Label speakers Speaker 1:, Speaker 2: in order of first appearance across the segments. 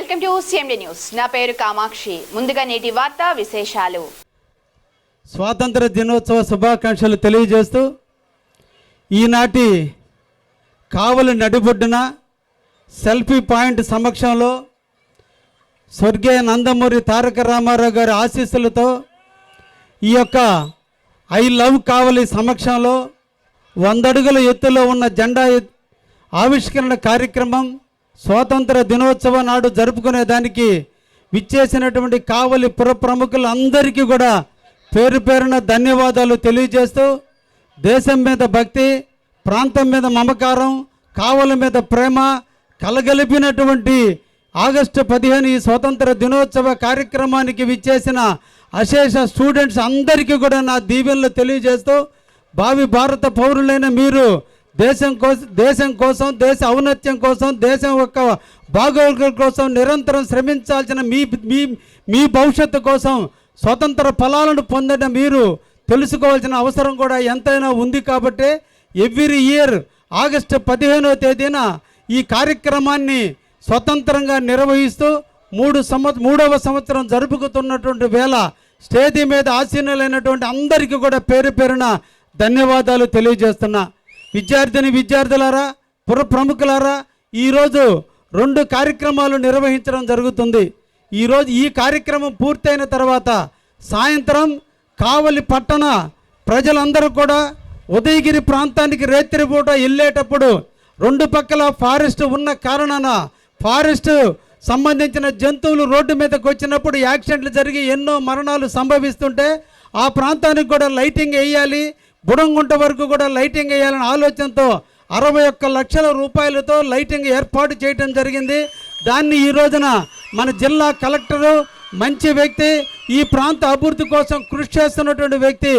Speaker 1: Welcome to CMD news. నా పేరు కామాక్షి. ముందుగా నేటి వార్తా విశేషాలు.
Speaker 2: స్వాతంత్ర దినోత్సవ శుభాకాంక్షలు తెలియజేస్తూ ఈనాటి కావలి నడిబొడ్డున సెల్ఫీ పాయింట్ సమక్షంలో స్వర్గీయ నందమూరి తారక రామారావు గారి ఆశీస్సులతో ఈ యొక్క ఐ లవ్ కావలి సమక్షంలో 100 అడుగుల ఎత్తులో ఉన్న జెండా ఆవిష్కరణ కార్యక్రమం స్వాతంత్ర దినోత్సవం నాడు జరుపుకునేదానికి విచ్చేసినటువంటి కావలి పుర ప్రముఖులందరికీ కూడా పేరు పేరున ధన్యవాదాలు తెలియజేస్తూ దేశం మీద భక్తి, ప్రాంతం మీద మమకారం, కావలి మీద ప్రేమ కలగలిపినటువంటి ఆగస్టు 15 ఈ స్వాతంత్ర దినోత్సవ కార్యక్రమానికి విచ్చేసిన అశేష స్టూడెంట్స్ అందరికీ కూడా నా దీవెనలు తెలియజేస్తూ భావి భారత పౌరులైన మీరు దేశం కోసం దేశ ఔన్నత్యం కోసం దేశం యొక్క బాగోగుల కోసం నిరంతరం శ్రమించాల్సిన మీ భవిష్యత్తు కోసం స్వతంత్ర ఫలాలను పొందిన మీరు తెలుసుకోవాల్సిన అవసరం కూడా ఎంతైనా ఉంది. కాబట్టి ఎవ్రీ ఇయర్ ఆగస్టు 15వ తేదీన ఈ కార్యక్రమాన్ని స్వతంత్రంగా నిర్వహిస్తూ 3వ సంవత్సరం జరుపుకుతున్నటువంటి వేళ స్టేజీ మీద ఆసీనులైనటువంటి అందరికీ కూడా పేరు పేరున ధన్యవాదాలు తెలియజేస్తున్నా. విద్యార్థులారా, పుర ప్రముఖులారా, ఈరోజు 2 కార్యక్రమాలు నిర్వహించడం జరుగుతుంది. ఈరోజు ఈ కార్యక్రమం పూర్తయిన తర్వాత సాయంత్రం కావలి పట్టణ ప్రజలందరూ కూడా ఉదయగిరి ప్రాంతానికి రేత్రిపూట వెళ్ళేటప్పుడు 2 పక్కల ఫారెస్ట్ ఉన్న కారణాన ఫారెస్ట్ సంబంధించిన జంతువులు రోడ్డు మీదకి వచ్చినప్పుడు యాక్సిడెంట్లు జరిగి ఎన్నో మరణాలు సంభవిస్తుంటే ఆ ప్రాంతానికి కూడా లైటింగ్ వేయాలి, బుడంగుంట వరకు కూడా లైటింగ్ వేయాలనే ఆలోచనతో 61 లక్షల రూపాయలతో లైటింగ్ ఏర్పాటు చేయడం జరిగింది. దాన్ని ఈ రోజున మన జిల్లా కలెక్టరు, మంచి వ్యక్తి, ఈ ప్రాంత అభివృద్ధి కోసం కృషి చేస్తున్నటువంటి వ్యక్తి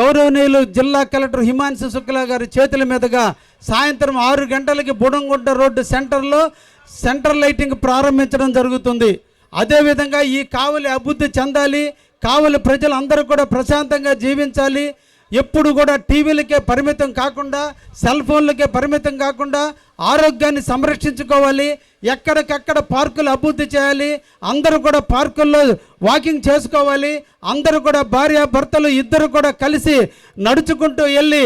Speaker 2: గౌరవనీయులు జిల్లా కలెక్టర్ హిమాంశు శుక్లా గారి చేతుల మీదుగా సాయంత్రం 6 గంటలకి బుడంగుంట రోడ్డు సెంటర్లో సెంటర్ లైటింగ్ ప్రారంభించడం జరుగుతుంది. అదేవిధంగా ఈ కావలి అభివృద్ధి చెందాలి, కావలి ప్రజలందరూ కూడా ప్రశాంతంగా జీవించాలి, ఎప్పుడు కూడా టీవీలకే పరిమితం కాకుండా సెల్ ఫోన్లకే పరిమితం కాకుండా ఆరోగ్యాన్ని సంరక్షించుకోవాలి, ఎక్కడికక్కడ పార్కులు అభివృద్ధి చేయాలి, అందరూ కూడా పార్కుల్లో వాకింగ్ చేసుకోవాలి, అందరూ కూడా భార్యాభర్తలు ఇద్దరు కూడా కలిసి నడుచుకుంటూ వెళ్ళి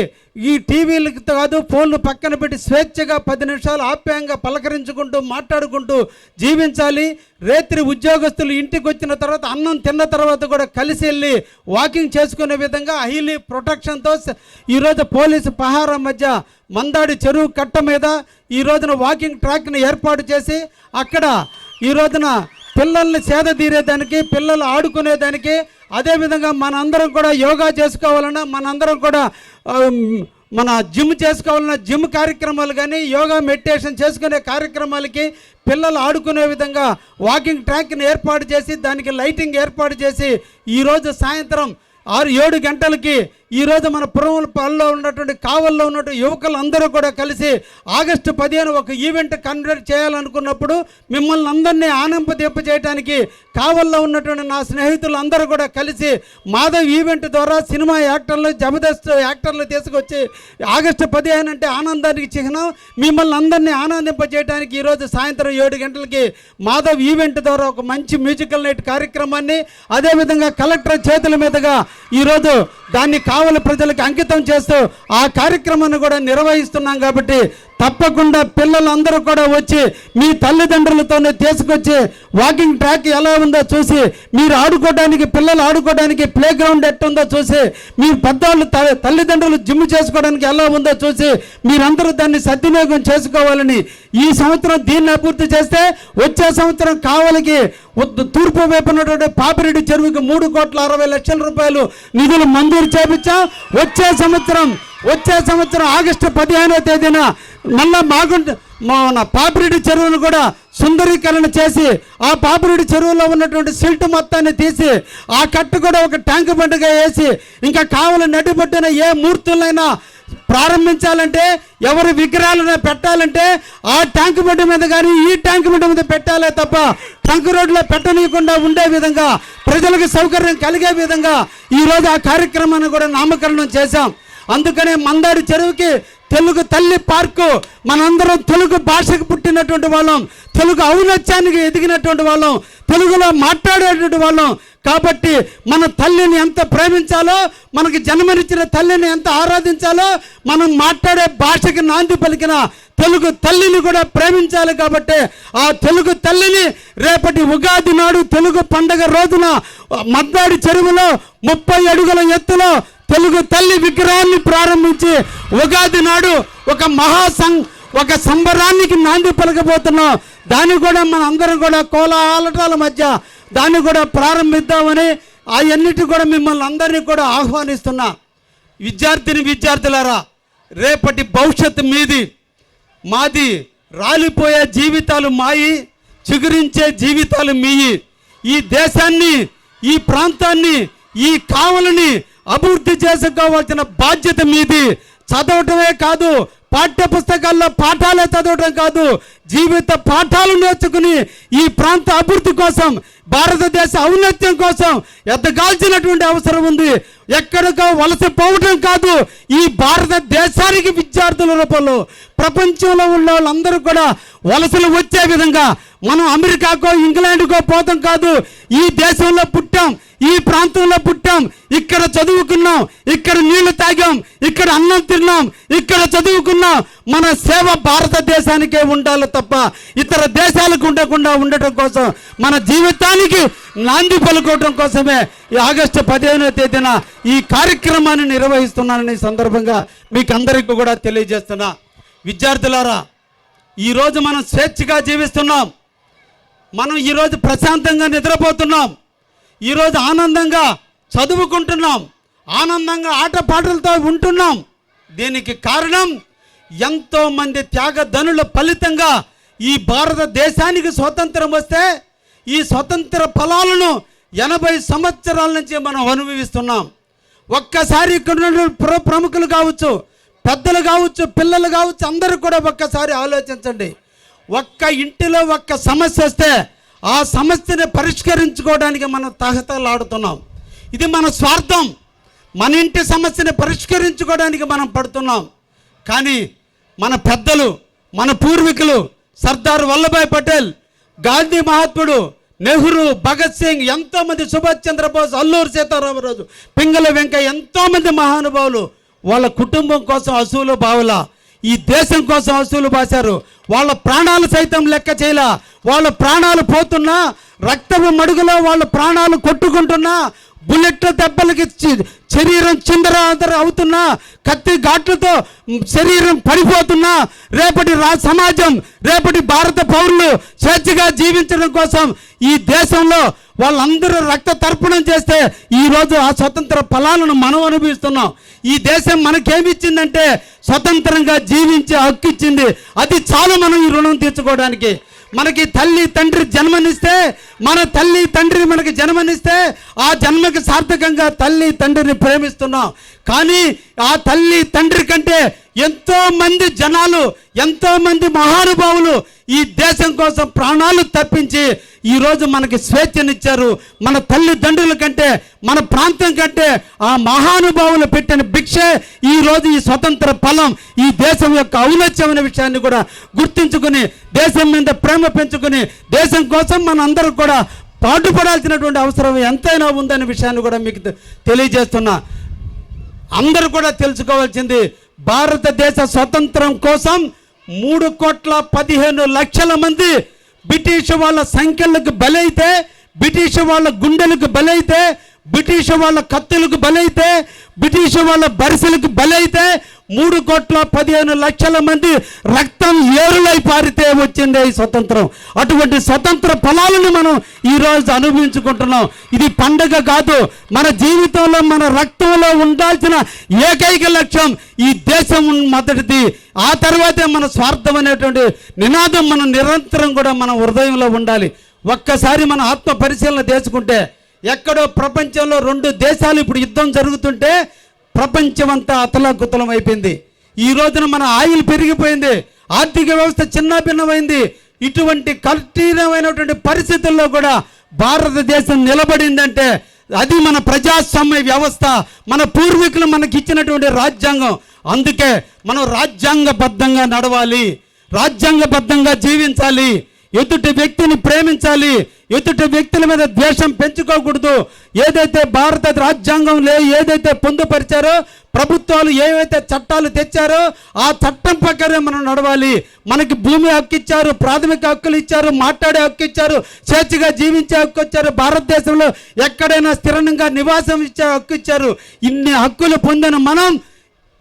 Speaker 2: ఈ టీవీలకు కాదు ఫోన్లు పక్కన పెట్టి స్వేచ్ఛగా 10 నిమిషాలు ఆప్యాయంగా పలకరించుకుంటూ మాట్లాడుకుంటూ జీవించాలి. రేత్రి ఉద్యోగస్తులు ఇంటికి వచ్చిన తర్వాత అన్నం తిన్న తర్వాత కూడా కలిసి వెళ్ళి వాకింగ్ చేసుకునే విధంగా హైలీ ప్రొటెక్షన్తో ఈరోజు పోలీసు పహారా మధ్య మందాడి చెరువు కట్ట మీద ఈ రోజున వాకింగ్ ట్రాక్ని ఏర్పాటు చేసి అక్కడ ఈ రోజున పిల్లల్ని సేద తీరేదానికి, పిల్లలు ఆడుకునేదానికి, అదేవిధంగా మనందరం కూడా యోగా చేసుకోవాలన్నా, మనందరం కూడా మన జిమ్ చేసుకోవాలన్నా జిమ్ కార్యక్రమాలు కానీ యోగా మెడిటేషన్ చేసుకునే కార్యక్రమాలకి పిల్లలు ఆడుకునే విధంగా వాకింగ్ ట్రాక్ని ఏర్పాటు చేసి దానికి లైటింగ్ ఏర్పాటు చేసి ఈరోజు సాయంత్రం 6-7 గంటలకి ఈరోజు మన పురంలో ఉన్నటువంటి కావల్లో ఉన్నటువంటి యువకులందరూ కూడా కలిసి ఆగస్టు 15 ఒక ఈవెంట్ కండక్ట్ చేయాలనుకున్నప్పుడు మిమ్మల్ని అందరినీ ఆనందింప చేయడానికి కావల్లో ఉన్నటువంటి నా స్నేహితులు అందరూ కూడా కలిసి మాధవ్ ఈవెంట్ ద్వారా సినిమా యాక్టర్లు, జబర్దస్త్ యాక్టర్లు తీసుకొచ్చి ఆగస్టు 15 అంటే ఆనందానికి చిహ్నం, మిమ్మల్ని అందరినీ ఆనందింప చేయడానికి ఈరోజు సాయంత్రం 7 గంటలకి మాధవ్ ఈవెంట్ ద్వారా ఒక మంచి మ్యూజికల్ నైట్ కార్యక్రమాన్ని అదేవిధంగా కలెక్టర్ చేతుల మీదుగా ఈరోజు దాన్ని కావలి ప్రజలకు అంకితం చేస్తూ ఆ కార్యక్రమాన్ని కూడా నిర్వహిస్తున్నాం. కాబట్టి తప్పకుండా పిల్లలందరూ కూడా వచ్చి మీ తల్లిదండ్రులతోనే తీసుకొచ్చి వాకింగ్ ట్రాక్ ఎలా ఉందో చూసి, మీరు ఆడుకోవడానికి పిల్లలు ఆడుకోవడానికి ప్లే గ్రౌండ్ ఎట్టుందో చూసి, మీరు పెద్దవాళ్ళు తల్లిదండ్రులు జిమ్ చేసుకోవడానికి ఎలా ఉందో చూసి మీరందరూ దాన్ని సద్వినియోగం చేసుకోవాలని ఈ సంవత్సరం దీన్ని అభివృద్ధి చేస్తే వచ్చే సంవత్సరం కావలికి తూర్పు వైపు ఉన్నటువంటి పాపిరెడ్డి చెరువుకి 3,60,00,000 రూపాయలు నిధులు మంజూరు చేపించాం. వచ్చే సంవత్సరం ఆగస్టు 15వ తేదీన మళ్ళా మన పాపిరెడ్డి చెరువును కూడా సుందరీకరణ చేసి ఆ పాపిరెడ్డి చెరువులో ఉన్నటువంటి సిల్ట్ మొత్తాన్ని తీసి ఆ కట్టు కూడా ఒక ట్యాంకు బండ్గా వేసి ఇంకా కావలి నడిబొడ్డున ఏ మూర్తులైనా ప్రారంభించాలంటే, ఎవరి విగ్రహాలను పెట్టాలంటే ఆ ట్యాంకు బండి మీద కానీ ఈ ట్యాంకు బండి మీద పెట్టాలే తప్ప ట్రంక్ రోడ్లో పెట్టనీయకుండా ఉండే విధంగా ప్రజలకు సౌకర్యం కలిగే విధంగా ఈరోజు ఆ కార్యక్రమాన్ని కూడా నామకరణం చేశాం. అందుకనే మందాడి చెరువుకి తెలుగు తల్లి పార్కు, మనందరం తెలుగు భాషకు పుట్టినటువంటి వాళ్ళం, తెలుగు ఔన్నత్యానికి ఎదిగినటువంటి వాళ్ళం, తెలుగులో మాట్లాడేటువంటి వాళ్ళం. కాబట్టి మన తల్లిని ఎంత ప్రేమించాలో, మనకి జన్మనిచ్చిన తల్లిని ఎంత ఆరాధించాలో, మనం మాట్లాడే భాషకి నాంది పలికిన తెలుగు తల్లిని కూడా ప్రేమించాలి. కాబట్టి ఆ తెలుగు తల్లిని రేపటి ఉగాది నాడు తెలుగు పండగ రోజున మద్దాడి చెరువులో 30 అడుగుల ఎత్తులో తెలుగు తల్లి విగ్రహాన్ని ప్రారంభించి ఉగాది నాడు ఒక సంబరానికి నాంది పలకబోతున్నాం. దాన్ని కూడా మన అందరం కూడా కోలాహలాల మధ్య దాన్ని కూడా ప్రారంభిద్దామని అవన్నిటి కూడా మిమ్మల్ని అందరినీ కూడా ఆహ్వానిస్తున్నా. విద్యార్థులారా, రేపటి భవిష్యత్తు మీది, మాది. రాలిపోయే జీవితాలు మాయి, చిగురించే జీవితాలు మీయి. ఈ దేశాన్ని, ఈ ప్రాంతాన్ని, ఈ కావలిని అభివృద్ధి చేసుకోవాల్సిన బాధ్యత మీది. చదవటమే కాదు, పాఠ్య పుస్తకాల్లో పాఠాలే చదవటం కాదు, జీవిత పాఠాలు నేర్చుకుని ఈ ప్రాంత అభివృద్ధి కోసం, భారతదేశ ఔన్నత్యం కోసం ఎదగాల్సినటువంటి అవసరం ఉంది. ఎక్కడికో వలసపోవటం కాదు, ఈ భారతదేశానికి విద్యార్థుల రూపంలో ప్రపంచంలో ఉన్న వాళ్ళందరూ కూడా వలసలు వచ్చే విధంగా మనం అమెరికాకో ఇంగ్లాండ్కో పోతాం కాదు. ఈ దేశంలో పుట్టాం, ఈ ప్రాంతంలో పుట్టాం, ఇక్కడ చదువుకున్నాం, ఇక్కడ నీళ్లు తాగాం, ఇక్కడ అన్నం తిన్నాం, ఇక్కడ చదువుకున్నాం. మన సేవ భారతదేశానికే ఉండాలి తప్ప ఇతర దేశాలకు ఉండటం కోసం, మన జీవితానికి నాంది పలుకోవటం కోసమే ఈ ఆగస్టు 15వ తేదీన ఈ కార్యక్రమాన్ని నిర్వహిస్తున్నానని సందర్భంగా మీకు అందరికీ కూడా తెలియజేస్తున్నా. విద్యార్థులారా, ఈరోజు మనం స్వేచ్ఛగా జీవిస్తున్నాం, మనం ఈరోజు ప్రశాంతంగా నిద్రపోతున్నాం, ఈరోజు ఆనందంగా చదువుకుంటున్నాం, ఆనందంగా ఆటపాటలతో ఉంటున్నాం. దీనికి కారణం ఎంతోమంది త్యాగధనుల ఫలితంగా ఈ భారతదేశానికి స్వతంత్రం వస్తే ఈ స్వతంత్ర ఫలాలను 80 సంవత్సరాల నుంచి మనం అనుభవిస్తున్నాం. ఒక్కసారి ఇక్కడ ఉన్న ప్రముఖులు కావచ్చు, పెద్దలు కావచ్చు, పిల్లలు కావచ్చు, అందరూ కూడా ఒక్కసారి ఆలోచించండి. ఒక్క ఇంటిలో ఒక్క సమస్య వస్తే ఆ సమస్యని పరిష్కరించుకోవడానికి మనం తహతలాడుతున్నాం. ఇది మన స్వార్థం. మన ఇంటి సమస్యని పరిష్కరించుకోవడానికి మనం పడుతున్నాం. కానీ మన పెద్దలు, మన పూర్వీకులు, సర్దార్ వల్లభాయ్ పటేల్, గాంధీ మహాత్ముడు, నెహ్రూ, భగత్ సింగ్, ఎంతోమంది, సుభాష్ చంద్రబోస్, అల్లూరి సీతారామరాజు, పింగళ వెంకయ్య, ఎంతోమంది మహానుభావులు వాళ్ళ కుటుంబం కోసం అసూలు బావుల, ఈ దేశం కోసం అసూలు బాశారు. వాళ్ళ ప్రాణాలు సైతం లెక్క చేయలా. వాళ్ళ ప్రాణాలు పోతున్నా, రక్తపు మడుగులో వాళ్ళ ప్రాణాలు కొట్టుకుంటున్నా, బుల్లెట్ల దెబ్బలకి శరీరం చిందర అవుతున్నా, కత్తి ఘాట్లతో శరీరం పడిపోతున్నా, రేపటి సమాజం, రేపటి భారత పౌరులు స్వేచ్ఛగా జీవించడం కోసం ఈ దేశంలో వాళ్ళందరూ రక్త తర్పణం చేస్తే ఈరోజు ఆ స్వతంత్ర ఫలాలను మనం అనుభవిస్తున్నాం. ఈ దేశం మనకేమిచ్చిందంటే స్వతంత్రంగా జీవించే హక్కు ఇచ్చింది. అది చాలు మనం ఈ రుణం తీర్చుకోవడానికి. మనకి తల్లి తండ్రి జన్మనిస్తే, మన తల్లి తండ్రి మనకి జన్మనిస్తే ఆ జన్మకి సార్థకంగా తల్లి తండ్రిని ప్రేమిస్తున్నాం. కానీ ఆ తల్లి తండ్రి కంటే ఎంతో మంది జనాలు, ఎంతో మంది మహానుభావులు ఈ దేశం కోసం ప్రాణాలు తప్పించి ఈరోజు మనకి స్వేచ్ఛనిచ్చారు. మన తల్లిదండ్రుల కంటే, మన ప్రాంతం కంటే ఆ మహానుభావులు పెట్టిన భిక్షే ఈరోజు ఈ స్వతంత్ర ఫలం, ఈ దేశం యొక్క ఔన్నత్యం అనే విషయాన్ని కూడా గుర్తించుకుని, దేశం మీద ప్రేమ పెంచుకుని, దేశం కోసం మన అందరూ కూడా పాటుపడాల్సినటువంటి అవసరం ఎంతైనా ఉందనే విషయాన్ని కూడా మీకు తెలియజేస్తున్నా. అందరూ కూడా తెలుసుకోవాల్సింది, భారతదేశ స్వతంత్రం కోసం 3,15,00,000 మంది బ్రిటిష్ వాళ్ళ సంఖ్యలకు బలైతే, బ్రిటిష్ వాళ్ళ గుండెలకు బలైతే, బ్రిటిష్ వాళ్ళ కత్తులకు బలైతే, బ్రిటిష్ వాళ్ళ బరిసెలకు బలైతే 3,15,00,000 మంది రక్తం ఏరులై పారితే వచ్చిందే ఈ స్వతంత్రం. అటువంటి స్వతంత్ర ఫలాలను మనం ఈరోజు అనుభవించుకుంటున్నాం. ఇది పండగ కాదు, మన జీవితంలో, మన రక్తంలో ఉండాల్సిన ఏకైక లక్ష్యం ఈ దేశం మొదటిది. ఆ తర్వాతే మన స్వార్థం అనేటువంటి నినాదం మనం నిరంతరం కూడా మన హృదయంలో ఉండాలి. ఒక్కసారి మన ఆత్మ పరిశీలన చేసుకుంటే, ఎక్కడో ప్రపంచంలో 2 దేశాలు ఇప్పుడు యుద్ధం జరుగుతుంటే ప్రపంచమంతా అతలాకుతలం అయిపోయింది. ఈ రోజున మన ఆయిల్ పెరిగిపోయింది, ఆర్థిక వ్యవస్థ చిన్నాభిన్నమైంది. ఇటువంటి కఠినమైనటువంటి పరిస్థితుల్లో కూడా భారతదేశం నిలబడిందంటే అది మన ప్రజాస్వామ్య వ్యవస్థ, మన పూర్వీకులు మనకి ఇచ్చినటువంటి రాజ్యాంగం. అందుకే మనం రాజ్యాంగబద్ధంగా నడవాలి, రాజ్యాంగబద్ధంగా జీవించాలి, ఎదుటి వ్యక్తిని ప్రేమించాలి, ఎదుటి వ్యక్తుల మీద ద్వేషం పెంచుకోకూడదు. ఏదైతే భారత రాజ్యాంగంలో ఏదైతే పొందుపరిచారో, ప్రభుత్వాలు ఏవైతే చట్టాలు తెచ్చారో ఆ చట్టం ప్రకారం మనం నడవాలి. మనకి భూమి హక్కు ఇచ్చారు, ప్రాథమిక హక్కులు ఇచ్చారు, మాట్లాడే హక్కు ఇచ్చారు, స్వేచ్ఛగా జీవించే హక్కు ఇచ్చారు, భారతదేశంలో ఎక్కడైనా స్థిరంగా నివాసం ఇచ్చే హక్కు ఇచ్చారు. ఇన్ని హక్కులు పొందిన మనం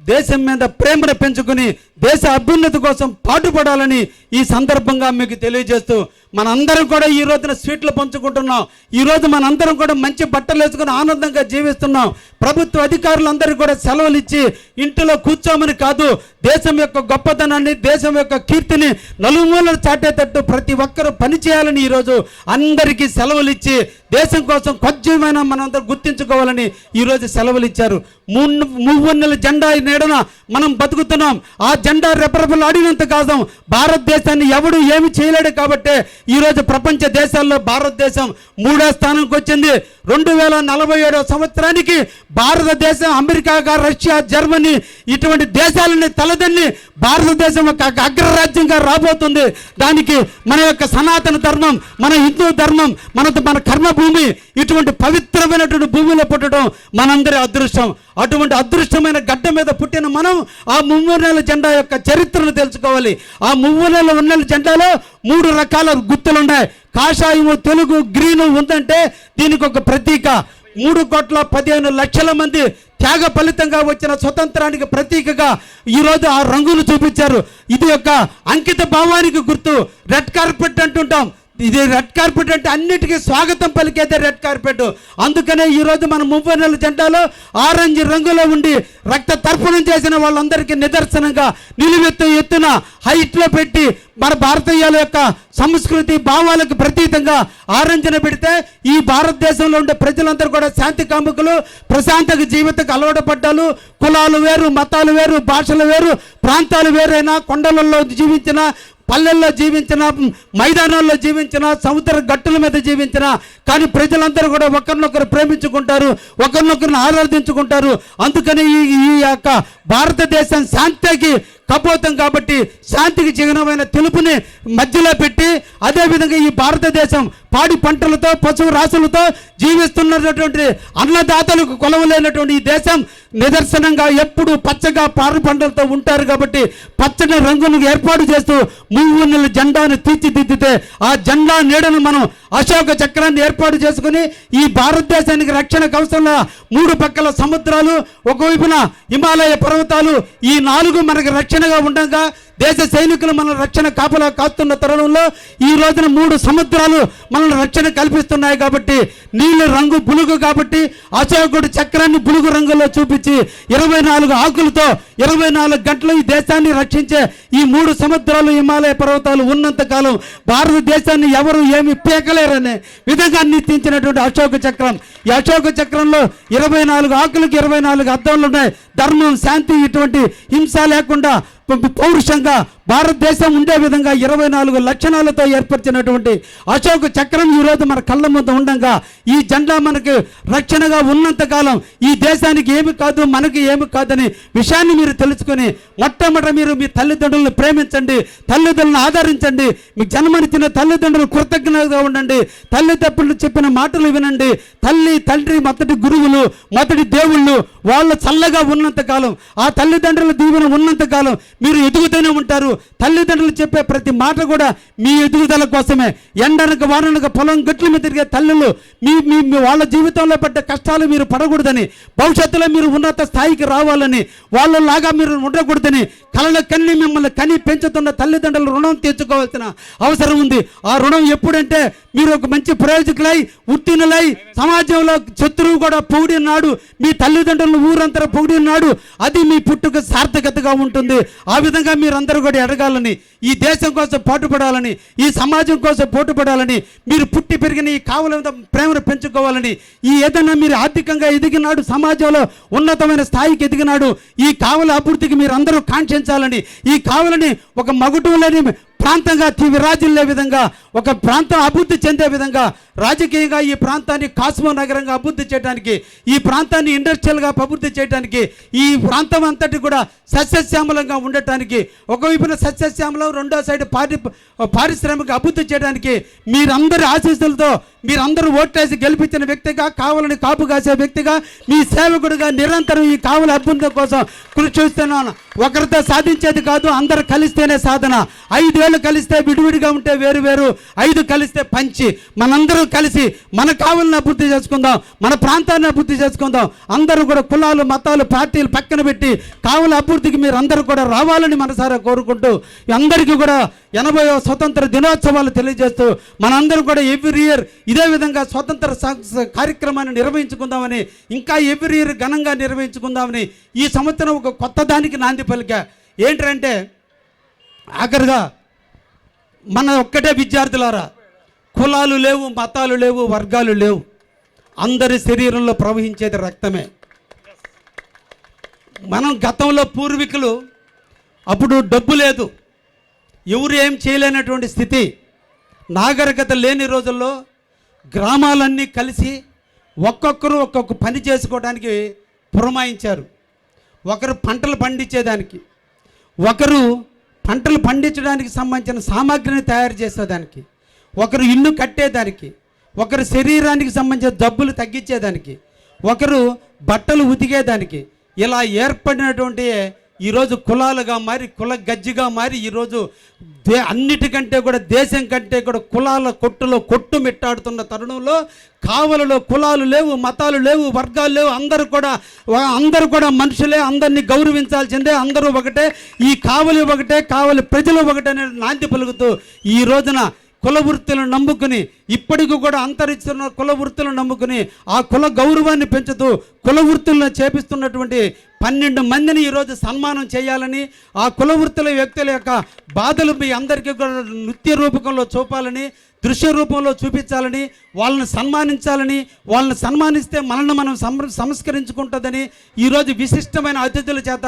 Speaker 2: దేశం మీద ప్రేమను పెంచుకుని దేశ అభ్యున్నతి కోసం పాటుపడాలని ఈ సందర్భంగా మీకు తెలియజేస్తూ, మనందరం కూడా ఈ రోజున స్వీట్లు పంచుకుంటున్నాం. ఈరోజు మనందరం కూడా మంచి బట్టలు వేసుకుని ఆనందంగా జీవిస్తున్నాం. ప్రభుత్వ అధికారులందరూ కూడా సెలవులు ఇచ్చి ఇంటిలో కూర్చోమని కాదు, దేశం యొక్క గొప్పతనాన్ని, దేశం యొక్క కీర్తిని నలుమూలలు చాటేటట్టు ప్రతి ఒక్కరూ పనిచేయాలని ఈరోజు అందరికీ సెలవులు ఇచ్చి దేశం కోసం కొద్దిమైన మనందరూ గుర్తించుకోవాలని ఈరోజు సెలవులు ఇచ్చారు. మూవన్నెల జెండా నీడన మనం బతుకుతున్నాం. ఆ జెండా రెపరెపలు ఆడినంత కాలం భారతదేశాన్ని ఎవడు ఏమి చేయలేడు. కాబట్టి ఈరోజు ప్రపంచ దేశాల్లో భారతదేశం 3వ స్థానంకి వచ్చింది. 2047 సంవత్సరానికి భారతదేశం అమెరికా, రష్యా, జర్మనీ ఇటువంటి దేశాలని తలదన్ని భారతదేశం ఒక అగ్రరాజ్యంగా రాబోతుంది. దానికి మన యొక్క సనాతన ధర్మం, మన హిందూ ధర్మం, మన కర్మభూమి, ఇటువంటి పవిత్రమైనటువంటి భూమిలో పుట్టడం మనందరి అదృష్టం. అటువంటి అదృష్టమైన గడ్డ మీద పుట్టిన మనం ఆ మువ్వన్నెల జెండా యొక్క చరిత్రను తెలుసుకోవాలి. ఆ మువ్వన్నెల జెండాలో 3 రకాల గుర్తులు ఉన్నాయి. కాషాయము, తెలుగు, గ్రీను ఉందంటే దీనికి ఒక ప్రతీక. 3,15,00,000 మంది త్యాగ ఫలితంగా వచ్చిన స్వతంత్రానికి ప్రతీకగా ఈరోజు ఆ రంగులు చూపించారు. ఇది యొక్క అంకిత భావానికి గుర్తు. రెడ్ కార్పెట్ అంటుంటాం. ఇది రెడ్ కార్పెట్ అంటే అన్నిటికీ స్వాగతం పలికేదే రెడ్ కార్పెట్. అందుకనే ఈరోజు మన మువ్వన్నెల జెండాలో ఆరెంజ్ రంగులో ఉండి రక్త తర్పణం చేసిన వాళ్ళందరికీ నిదర్శనంగా ఎత్తున హైట్లో పెట్టి మన భారతీయుల యొక్క సంస్కృతి భావాలకు ప్రతీతంగా ఆరెంజ్ను పెడితే ఈ భారతదేశంలో ఉండే ప్రజలందరూ కూడా శాంతి కాముకులు, ప్రశాంత జీవితకు అలవాటు పడ్డాలు. కులాలు వేరు, మతాలు వేరు, భాషలు వేరు, ప్రాంతాలు వేరైనా, కొండలలో జీవించిన, పల్లెల్లో జీవించిన, మైదానాల్లో జీవించిన, సముద్ర గట్టుల మీద జీవించిన, కానీ ప్రజలందరూ కూడా ఒకరినొకరు ప్రేమించుకుంటారు, ఒకరినొకరిని ఆరాధించుకుంటారు. అందుకని ఈ యొక్క భారతదేశం శాంతికి కపోతం. కాబట్టి శాంతికి చిహ్నమైన తెలుపుని మధ్యలో పెట్టి, అదేవిధంగా ఈ భారతదేశం పాడి పంటలతో, పశువు రాసులతో జీవిస్తున్నటువంటి అన్నదాతలకు కొలవలేనటువంటి ఈ దేశం నిదర్శనంగా ఎప్పుడు పచ్చగా పాడి పంటలతో ఉంటారు. కాబట్టి పచ్చని రంగును ఏర్పాటు చేస్తూ మువ్వన్నెల జెండాను తీర్చిదిద్దితే ఆ జెండా నీడను మనం అశోక చక్రాన్ని ఏర్పాటు చేసుకుని ఈ భారతదేశానికి రక్షణ కవచంలో 3 పక్కల సముద్రాలు, ఒకవైపున హిమాలయ పర్వతాలు, ఈ 4 మనకి రక్షణగా ఉండగా దేశ సైనికులు మన రక్షణ కాపలా కాస్తున్న తరుణంలో ఈ రోజున 3 సముద్రాలు మనల్ని రక్షణ కల్పిస్తున్నాయి. కాబట్టి నీళ్ళ రంగు బులుగు, కాబట్టి అశోకుడు చక్రాన్ని బులుగు రంగులో చూపించి 24 ఆకులతో 24 గంటలు ఈ దేశాన్ని రక్షించే ఈ 3 సముద్రాలు, హిమాలయ పర్వతాలు ఉన్నంత కాలం భారతదేశాన్ని ఎవరు ఏమి పీకలేరనే విధంగా నిర్మించినటువంటి అశోక చక్రం. ఈ అశోక చక్రంలో 24 ఆకులకి 24 అర్థాలు ఉన్నాయి. ధర్మం, శాంతి, ఇటువంటి హింస లేకుండా పౌరుషంగా భారతదేశం ఉండే విధంగా 24 లక్షణాలతో ఏర్పరిచినటువంటి అశోక చక్రం ఈరోజు మన కళ్ళ ముందు ఉండగా ఈ జెండా మనకు రక్షణగా ఉన్నంత కాలం ఈ దేశానికి ఏమి కాదు, మనకి ఏమి కాదని విషయాన్ని మీరు తెలుసుకొని మొట్టమొదట మీరు మీ తల్లిదండ్రులను ప్రేమించండి, తల్లిదండ్రులను ఆదరించండి, మీకు జన్మనిచ్చిన తల్లిదండ్రులు కృతజ్ఞతగా ఉండండి, తల్లిదండ్రులు చెప్పిన మాటలు వినండి. తల్లి, తండ్రి మొదటి గురువులు, మొదటి దేవుళ్ళు. వాళ్ళు చల్లగా ఉన్నంత కాలం, ఆ తల్లిదండ్రుల దీవెన ఉన్నంత కాలం మీరు ఎదుగుతూనే ఉంటారు. తల్లిదండ్రులు చెప్పే ప్రతి మాట కూడా మీ ఎదుగుదల కోసమే. ఎండనక వాననక పొలం గట్ల మీద తిరిగే తల్లులు మీ వాళ్ళ జీవితంలో పడ్డ కష్టాలు మీరు పడకూడదని, భవిష్యత్తులో మీరు ఉన్నత స్థాయికి రావాలని, వాళ్ళలాగా మీరు ఉండకూడదని కలల కన్ని మిమ్మల్ని కని పెంచుతున్న తల్లిదండ్రులు రుణం తీర్చుకోవాల్సిన అవసరం ఉంది. ఆ రుణం ఎప్పుడంటే మీరు ఒక మంచి ప్రయోజకులై, ఉత్తీర్ణులై, సమాజంలో శత్రువు కూడా పొగిడినాడు, మీ తల్లిదండ్రులను ఊరంతా పొగిడినాడు, అది మీ పుట్టుక సార్థకతగా ఉంటుంది. ఆ విధంగా మీరందరూ కూడా ఎడగాలని, ఈ దేశం కోసం పాటుపడాలని, ఈ సమాజం కోసం పోటుపడాలని, మీరు పుట్టి పెరిగిన ఈ కావల ప్రేమను పెంచుకోవాలని, ఈ ఏదైనా మీరు ఆర్థికంగా ఎదిగినాడు, సమాజంలో ఉన్నతమైన స్థాయికి ఎదిగినాడు, ఈ కావల అభివృద్ధికి మీరు అందరూ కాంక్షించాలని, ఈ కావలని ఒక మగుటంలోని ప్రాంతంగా విరాజిల్లే విధంగా, ఒక ప్రాంతం అభివృద్ధి చెందే విధంగా, రాజకీయంగా ఈ ప్రాంతాన్ని కాస్మో నగరంగా అభివృద్ధి చేయడానికి, ఈ ప్రాంతాన్ని ఇండస్ట్రియల్గా అభివృద్ధి చేయడానికి, ఈ ప్రాంతం అంతటి కూడా సస్యశ్యామలంగా ఉండటానికి, ఒకవైపున సస్యశ్యామలం, రెండో సైడ్ పారిశ్రామిక అభివృద్ధి చేయడానికి మీరందరి ఆశీస్సులతో, మీరందరూ ఓట్లేసి గెలిపించిన వ్యక్తిగా, కావాలని కాపు కాసే వ్యక్తిగా, మీ సేవకుడిగా నిరంతరం ఈ కావలి అభివృద్ధి కోసం కృషి చేస్తున్నాను. ఒకరితో సాధించేది కాదు, అందరు కలిస్తేనే సాధన. 5 ఏళ్ళు కలిస్తే విడివిడిగా ఉంటే వేరు వేరు, 5 కలిస్తే పంచి మనందరూ కలిసి మన కావలిని అభివృద్ధి చేసుకుందాం, మన ప్రాంతాన్ని అభివృద్ధి చేసుకుందాం. అందరూ కూడా కులాలు, మతాలు, పార్టీలు పక్కన పెట్టి కావలి అభివృద్ధికి మీరు అందరూ కూడా రావాలని మనసారా కోరుకుంటూ, అందరికీ కూడా 80వ స్వతంత్ర దినోత్సవాలు తెలియజేస్తూ, మనందరం కూడా ఎవ్రీ ఇయర్ ఇదే విధంగా స్వతంత్ర కార్యక్రమాన్ని నిర్వహించుకుందామని, ఇంకా ఎవ్రీ ఇయర్ ఘనంగా నిర్వహించుకుందామని ఈ సంవత్సరం ఒక కొత్త దానికి నాంది పలికా. ఏంటంటే ఆఖరిగా మన ఒక్కటే విద్యార్థులారా, కులాలు లేవు, మతాలు లేవు, వర్గాలు లేవు, అందరి శరీరంలో ప్రవహించేది రక్తమే. మనం గతంలో పూర్వీకులు అప్పుడు డబ్బు లేదు, ఎవరు ఏం చేయలేనటువంటి స్థితి, నాగరికత లేని రోజుల్లో గ్రామాలన్నీ కలిసి ఒక్కొక్కరు ఒక్కొక్క పని చేసుకోవడానికి పురమాయించారు. ఒకరు పంటలు పండించేదానికి, ఒకరు పంటలు పండించడానికి సంబంధించిన సామాగ్రిని తయారు చేసేదానికి, ఒకరు ఇల్లు కట్టేదానికి, ఒకరు శరీరానికి సంబంధించిన జబ్బులు తగ్గించేదానికి, ఒకరు బట్టలు ఉతికేదానికి, ఇలా ఏర్పడినటువంటి ఈరోజు కులాలుగా మారి, కుల గజ్జిగా మారి, ఈరోజు అన్నిటికంటే కూడా దేశం కంటే కూడా కులాల కొట్టులో కొట్టుమిట్టాడుతున్న తరుణంలో కావలిలో కులాలు లేవు, మతాలు లేవు, వర్గాలు లేవు, అందరూ కూడా మనుషులే, అందరినీ గౌరవించాల్సిందే, అందరూ ఒకటే, ఈ కావలి ఒకటే, కావలి ప్రజలు ఒకటే అనే నాంది పలుకుతూ ఈ రోజున కుల వృత్తులను నమ్ముకుని, ఇప్పటికీ కూడా అంతరిస్తున్న కుల వృత్తులను నమ్ముకుని, ఆ కుల గౌరవాన్ని పెంచుతూ కుల వృత్తులను చేపిస్తున్నటువంటి 12 మందిని ఈరోజు సన్మానం చేయాలని, ఆ కుల వృత్తుల వ్యక్తుల యొక్క బాధలు మీ అందరికీ కూడా నృత్య రూపకంలో చూపాలని, దృశ్య రూపంలో చూపించాలని, వాళ్ళని సన్మానించాలని, వాళ్ళని సన్మానిస్తే మనల్ని మనం సంస్కరించుకుంటుందని ఈరోజు విశిష్టమైన అతిథుల చేత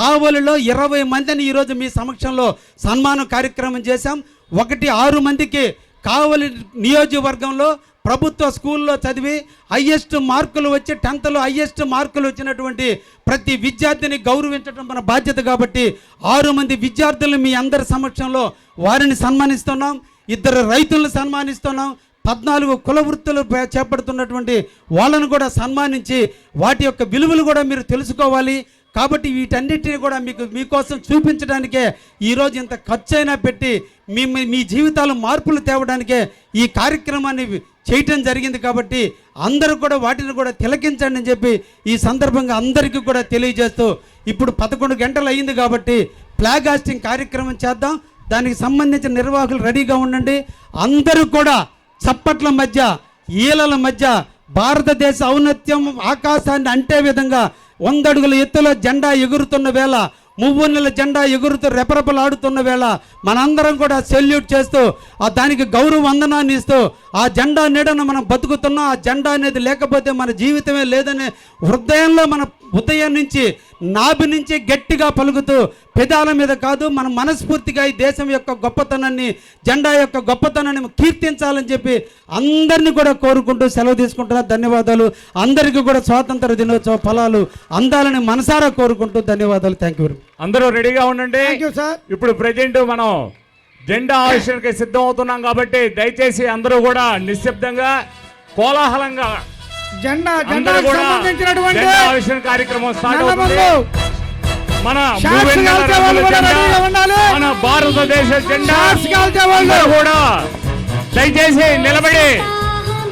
Speaker 2: కావలిలో 20 మందిని ఈరోజు మీ సమక్షంలో సన్మానం కార్యక్రమం చేశాం. 6 మందికి కావలి నియోజకవర్గంలో ప్రభుత్వ స్కూల్లో చదివి హయ్యెస్ట్ మార్కులు వచ్చి 10th హయ్యెస్ట్ మార్కులు వచ్చినటువంటి ప్రతి విద్యార్థిని గౌరవించడం మన బాధ్యత. కాబట్టి 6 మంది విద్యార్థులు మీ అందరి సమక్షంలో వారిని సన్మానిస్తున్నాం. 2 రైతులను సన్మానిస్తున్నాం. 14 కుల వృత్తులు చేపడుతున్నటువంటి వాళ్ళను కూడా సన్మానించి వాటి యొక్క విలువలు కూడా మీరు తెలుసుకోవాలి. కాబట్టి వీటన్నిటిని కూడా మీకోసం చూపించడానికే ఈరోజు ఇంత ఖర్చైనా పెట్టి మీ జీవితాలు మార్పులు తేవడానికే ఈ కార్యక్రమాన్ని చేయటం జరిగింది. కాబట్టి అందరూ కూడా వాటిని కూడా తిలకించండి అని చెప్పి ఈ సందర్భంగా అందరికీ కూడా తెలియజేస్తూ, ఇప్పుడు 11 గంటలు అయ్యింది కాబట్టి ఫ్లాగ్ హాస్టింగ్ కార్యక్రమం చేద్దాం. దానికి సంబంధించిన నిర్వాహకులు రెడీగా ఉండండి. అందరూ కూడా చప్పట్ల మధ్య, ఈలల మధ్య భారతదేశ ఔన్నత్యం ఆకాశాన్ని అంటే విధంగా 100 అడుగుల ఎత్తులో జెండా ఎగురుతున్న వేళ, 3 నెలల జెండా ఎగురుతూ రెపరెపలాడుతున్న వేళ మనందరం కూడా సెల్యూట్ చేస్తూ దానికి గౌరవ వందనాన్ని ఇస్తూ, ఆ జెండా నీడను మనం బతుకుతున్నాం. ఆ జెండా అనేది లేకపోతే మన జీవితమే లేదనే హృదయంలో, మన ఉదయం నుంచి నాభి నుంచి గట్టిగా పలుకుతూ, పెదాల మీద కాదు మన మనస్ఫూర్తిగా ఈ దేశం యొక్క గొప్పతనాన్ని, జెండా యొక్క గొప్పతనాన్ని కీర్తించాలని చెప్పి అందరినీ కూడా కోరుకుంటూ సెలవు తీసుకుంటున్నా. ధన్యవాదాలు. అందరికీ కూడా స్వాతంత్ర దినోత్సవ ఫలాలు అందాలని మనసారా కోరుకుంటూ ధన్యవాదాలు. Thank you.
Speaker 3: అందరూ రెడీగా ఉండండి. ఇప్పుడు ప్రజెంట్ మనం జెండా ఆవిష్కరణకి సిద్ధం అవుతున్నాం కాబట్టి దయచేసి అందరూ కూడా నిశ్శబ్దంగా, కోలాహలంగా
Speaker 4: జెండా
Speaker 3: సంబంధించినటువంటి ఆవిష్కరణ కార్యక్రమం స్టార్ట్ అవుతుంది. మన భారతదేశ జెండా కూడా దయచేసి నిలబడి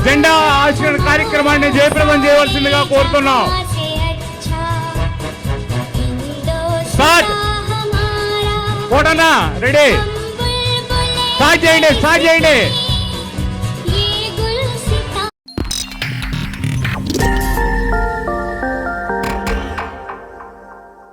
Speaker 3: జెండా ఆవిష్కరణ కార్యక్రమాన్ని జయప్రదం చేయవలసిందిగా కోరుతున్నాం. కోటన్నా రెడీ, స్టార్ట్ చేయండి.